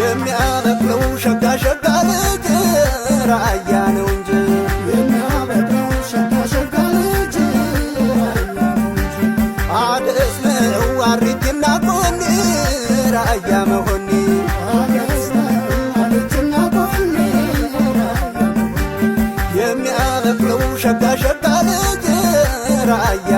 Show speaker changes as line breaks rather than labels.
የሚያበቅለው ሸጋ ሸጋ ልጅ ራያ ነው እንጂ የሚያበቅለው ሸጋ ሸጋ ልጅ አደስ ነው አሪቲና ጎኒ ራያ መሆኒ የሚያበቅለው ሸጋ ሸጋ ልጅ ራያ